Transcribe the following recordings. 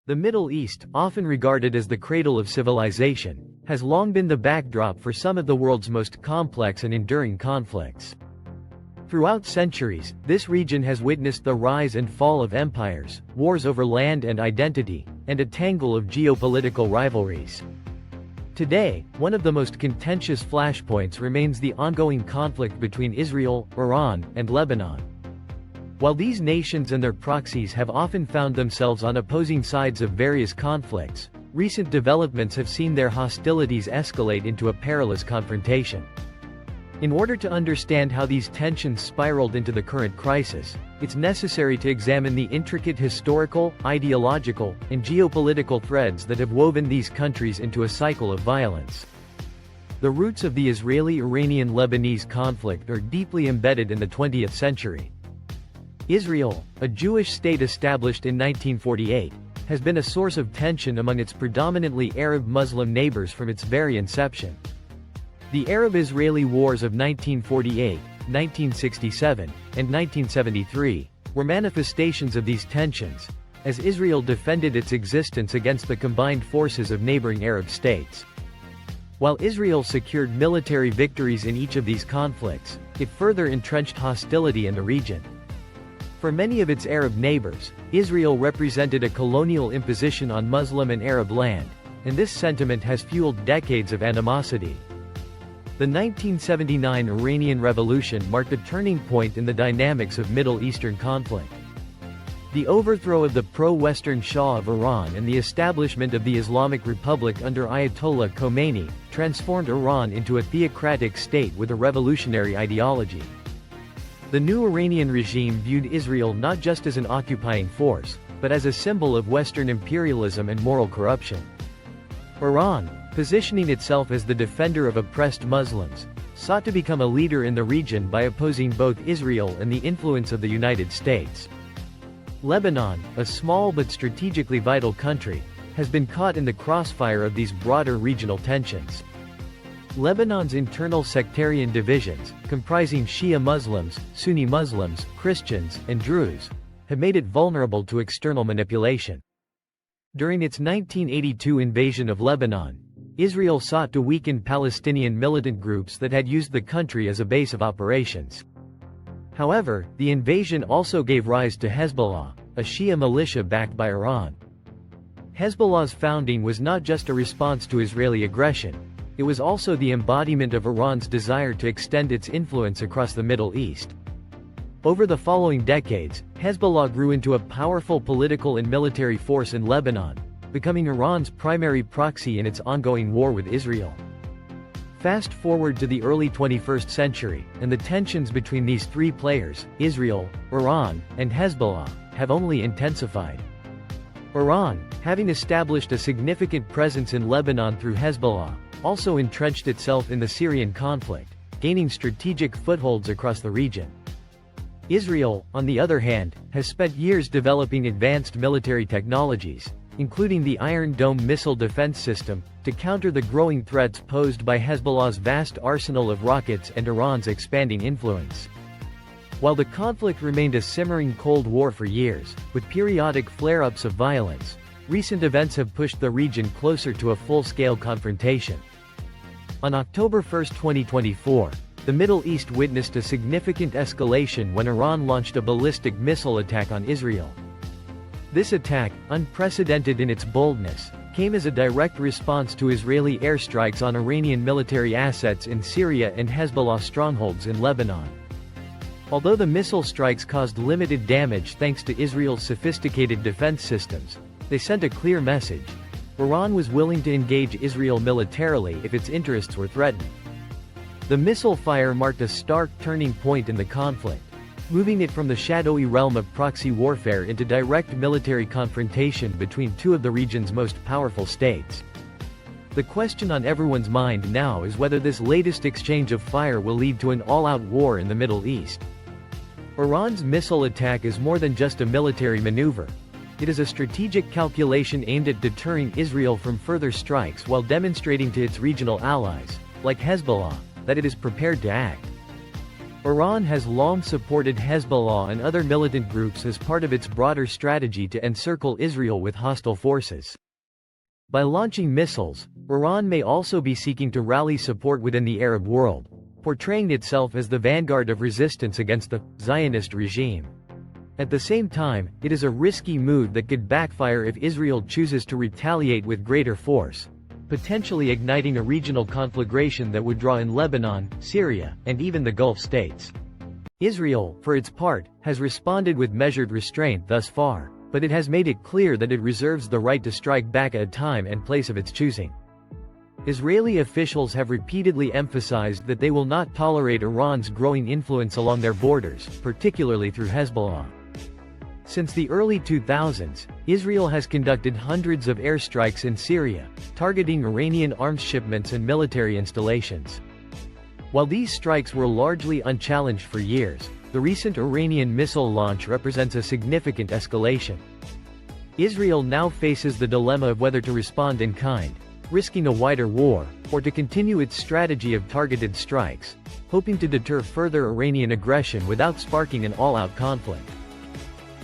The Middle East, often regarded as the cradle of civilization, has long been the backdrop for some of the world's most complex and enduring conflicts. Throughout centuries, this region has witnessed the rise and fall of empires, wars over land and identity, and a tangle of geopolitical rivalries. Today, one of the most contentious flashpoints remains the ongoing conflict between Israel, Iran, and Lebanon. While these nations and their proxies have often found themselves on opposing sides of various conflicts, recent developments have seen their hostilities escalate into a perilous confrontation. In order to understand how these tensions spiraled into the current crisis, it's necessary to examine the intricate historical, ideological, and geopolitical threads that have woven these countries into a cycle of violence. The roots of the Israeli-Iranian-Lebanese conflict are deeply embedded in the 20th century. Israel, a Jewish state established in 1948, has been a source of tension among its predominantly Arab Muslim neighbors from its very inception. The Arab-Israeli Wars of 1948, 1967, and 1973 were manifestations of these tensions, as Israel defended its existence against the combined forces of neighboring Arab states. While Israel secured military victories in each of these conflicts, it further entrenched hostility in the region. For many of its Arab neighbors, Israel represented a colonial imposition on Muslim and Arab land, and this sentiment has fueled decades of animosity. The 1979 Iranian Revolution marked a turning point in the dynamics of Middle Eastern conflict. The overthrow of the pro-Western Shah of Iran and the establishment of the Islamic Republic under Ayatollah Khomeini transformed Iran into a theocratic state with a revolutionary ideology. The new Iranian regime viewed Israel not just as an occupying force, but as a symbol of Western imperialism and moral corruption. Iran, positioning itself as the defender of oppressed Muslims, sought to become a leader in the region by opposing both Israel and the influence of the United States. Lebanon, a small but strategically vital country, has been caught in the crossfire of these broader regional tensions. Lebanon's internal sectarian divisions, comprising Shia Muslims, Sunni Muslims, Christians, and Druze, have made it vulnerable to external manipulation. During its 1982 invasion of Lebanon, Israel sought to weaken Palestinian militant groups that had used the country as a base of operations. However, the invasion also gave rise to Hezbollah, a Shia militia backed by Iran. Hezbollah's founding was not just a response to Israeli aggression, it was also the embodiment of Iran's desire to extend its influence across the Middle East. Over the following decades, Hezbollah grew into a powerful political and military force in Lebanon, becoming Iran's primary proxy in its ongoing war with Israel. Fast forward to the early 21st century, and the tensions between these three players, Israel, Iran, and Hezbollah, have only intensified. Iran, having established a significant presence in Lebanon through Hezbollah, also entrenched itself in the Syrian conflict, gaining strategic footholds across the region. Israel, on the other hand, has spent years developing advanced military technologies, including the Iron Dome missile defense system, to counter the growing threats posed by Hezbollah's vast arsenal of rockets and Iran's expanding influence. While the conflict remained a simmering Cold War for years, with periodic flare-ups of violence, recent events have pushed the region closer to a full-scale confrontation. On October 1, 2024, the Middle East witnessed a significant escalation when Iran launched a ballistic missile attack on Israel. This attack, unprecedented in its boldness, came as a direct response to Israeli airstrikes on Iranian military assets in Syria and Hezbollah strongholds in Lebanon. Although the missile strikes caused limited damage thanks to Israel's sophisticated defense systems, they sent a clear message: Iran was willing to engage Israel militarily if its interests were threatened. The missile fire marked a stark turning point in the conflict, moving it from the shadowy realm of proxy warfare into direct military confrontation between two of the region's most powerful states. The question on everyone's mind now is whether this latest exchange of fire will lead to an all-out war in the Middle East. Iran's missile attack is more than just a military maneuver. It is a strategic calculation aimed at deterring Israel from further strikes while demonstrating to its regional allies, like Hezbollah, that it is prepared to act. Iran has long supported Hezbollah and other militant groups as part of its broader strategy to encircle Israel with hostile forces. By launching missiles, Iran may also be seeking to rally support within the Arab world, portraying itself as the vanguard of resistance against the Zionist regime. At the same time, it is a risky move that could backfire if Israel chooses to retaliate with greater force, potentially igniting a regional conflagration that would draw in Lebanon, Syria, and even the Gulf states. Israel, for its part, has responded with measured restraint thus far, but it has made it clear that it reserves the right to strike back at a time and place of its choosing. Israeli officials have repeatedly emphasized that they will not tolerate Iran's growing influence along their borders, particularly through Hezbollah. Since the early 2000s, Israel has conducted hundreds of airstrikes in Syria, targeting Iranian arms shipments and military installations. While these strikes were largely unchallenged for years, the recent Iranian missile launch represents a significant escalation. Israel now faces the dilemma of whether to respond in kind, risking a wider war, or to continue its strategy of targeted strikes, hoping to deter further Iranian aggression without sparking an all-out conflict.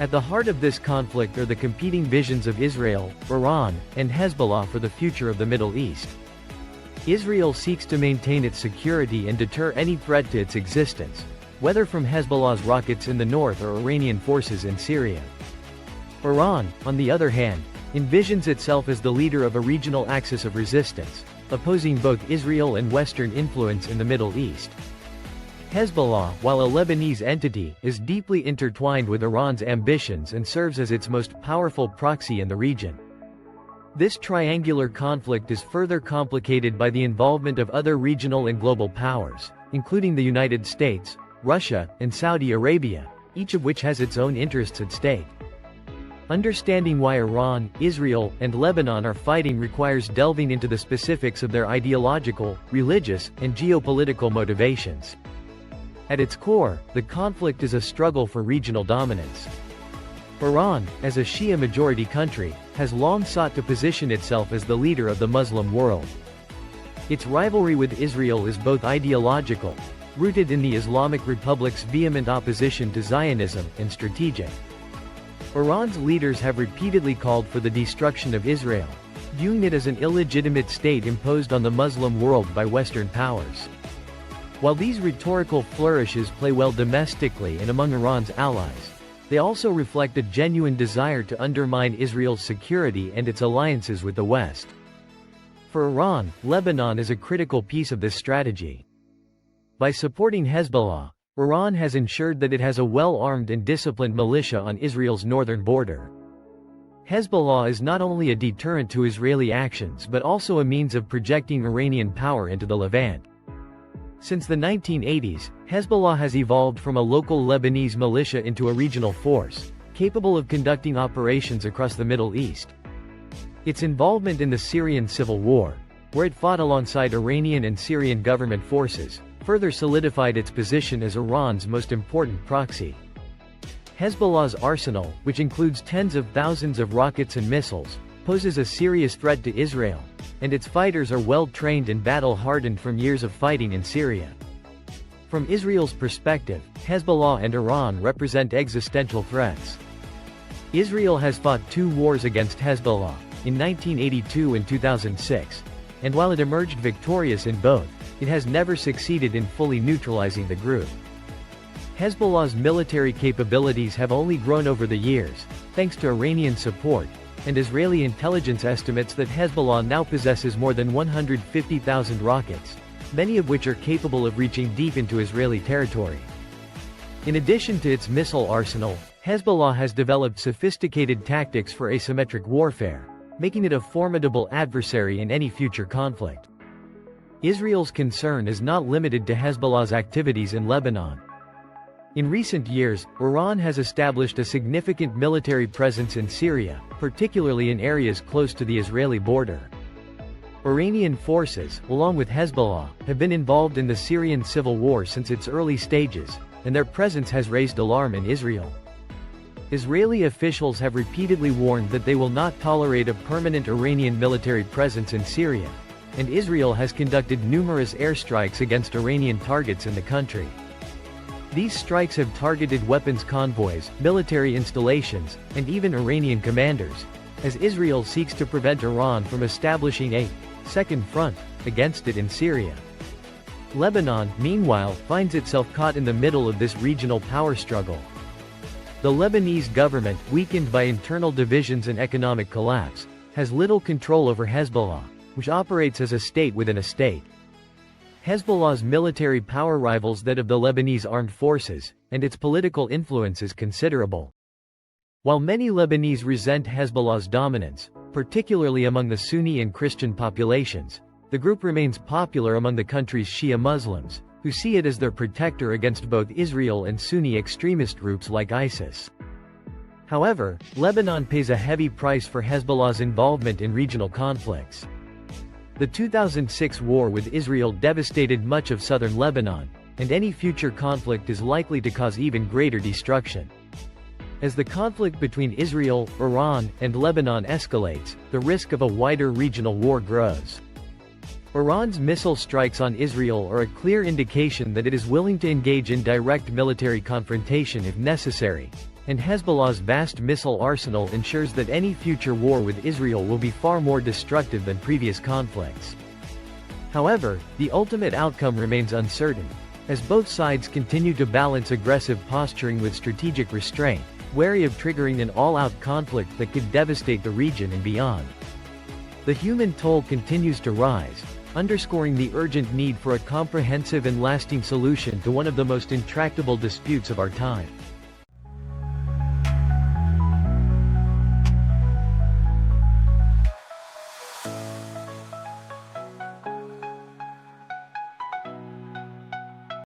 At the heart of this conflict are the competing visions of Israel, Iran, and Hezbollah for the future of the Middle East. Israel seeks to maintain its security and deter any threat to its existence, whether from Hezbollah's rockets in the north or Iranian forces in Syria. Iran, on the other hand, envisions itself as the leader of a regional axis of resistance, opposing both Israel and Western influence in the Middle East. Hezbollah, while a Lebanese entity, is deeply intertwined with Iran's ambitions and serves as its most powerful proxy in the region. This triangular conflict is further complicated by the involvement of other regional and global powers, including the United States, Russia, and Saudi Arabia, each of which has its own interests at stake. Understanding why Iran, Israel, and Lebanon are fighting requires delving into the specifics of their ideological, religious, and geopolitical motivations. At its core, the conflict is a struggle for regional dominance. Iran, as a Shia-majority country, has long sought to position itself as the leader of the Muslim world. Its rivalry with Israel is both ideological, rooted in the Islamic Republic's vehement opposition to Zionism, and strategic. Iran's leaders have repeatedly called for the destruction of Israel, viewing it as an illegitimate state imposed on the Muslim world by Western powers. While these rhetorical flourishes play well domestically and among Iran's allies, they also reflect a genuine desire to undermine Israel's security and its alliances with the West. For Iran, Lebanon is a critical piece of this strategy. By supporting Hezbollah, Iran has ensured that it has a well-armed and disciplined militia on Israel's northern border. Hezbollah is not only a deterrent to Israeli actions but also a means of projecting Iranian power into the Levant. Since the 1980s, Hezbollah has evolved from a local Lebanese militia into a regional force, capable of conducting operations across the Middle East. Its involvement in the Syrian civil war, where it fought alongside Iranian and Syrian government forces, further solidified its position as Iran's most important proxy. Hezbollah's arsenal, which includes tens of thousands of rockets and missiles, poses a serious threat to Israel, and its fighters are well-trained and battle-hardened from years of fighting in Syria. From Israel's perspective, Hezbollah and Iran represent existential threats. Israel has fought two wars against Hezbollah, in 1982 and 2006, and while it emerged victorious in both, it has never succeeded in fully neutralizing the group. Hezbollah's military capabilities have only grown over the years, thanks to Iranian support, and Israeli intelligence estimates that Hezbollah now possesses more than 150,000 rockets, many of which are capable of reaching deep into Israeli territory. In addition to its missile arsenal, Hezbollah has developed sophisticated tactics for asymmetric warfare, making it a formidable adversary in any future conflict. Israel's concern is not limited to Hezbollah's activities in Lebanon. In recent years, Iran has established a significant military presence in Syria, particularly in areas close to the Israeli border. Iranian forces, along with Hezbollah, have been involved in the Syrian civil war since its early stages, and their presence has raised alarm in Israel. Israeli officials have repeatedly warned that they will not tolerate a permanent Iranian military presence in Syria, and Israel has conducted numerous airstrikes against Iranian targets in the country. These strikes have targeted weapons convoys, military installations, and even Iranian commanders, as Israel seeks to prevent Iran from establishing a second front against it in Syria. Lebanon, meanwhile, finds itself caught in the middle of this regional power struggle. The Lebanese government, weakened by internal divisions and economic collapse, has little control over Hezbollah, which operates as a state within a state. Hezbollah's military power rivals that of the Lebanese armed forces, and its political influence is considerable. While many Lebanese resent Hezbollah's dominance, particularly among the Sunni and Christian populations, the group remains popular among the country's Shia Muslims, who see it as their protector against both Israel and Sunni extremist groups like ISIS. However, Lebanon pays a heavy price for Hezbollah's involvement in regional conflicts. The 2006 war with Israel devastated much of southern Lebanon, and any future conflict is likely to cause even greater destruction. As the conflict between Israel, Iran, and Lebanon escalates, the risk of a wider regional war grows. Iran's missile strikes on Israel are a clear indication that it is willing to engage in direct military confrontation if necessary, and Hezbollah's vast missile arsenal ensures that any future war with Israel will be far more destructive than previous conflicts. However, the ultimate outcome remains uncertain, as both sides continue to balance aggressive posturing with strategic restraint, wary of triggering an all-out conflict that could devastate the region and beyond. The human toll continues to rise, underscoring the urgent need for a comprehensive and lasting solution to one of the most intractable disputes of our time.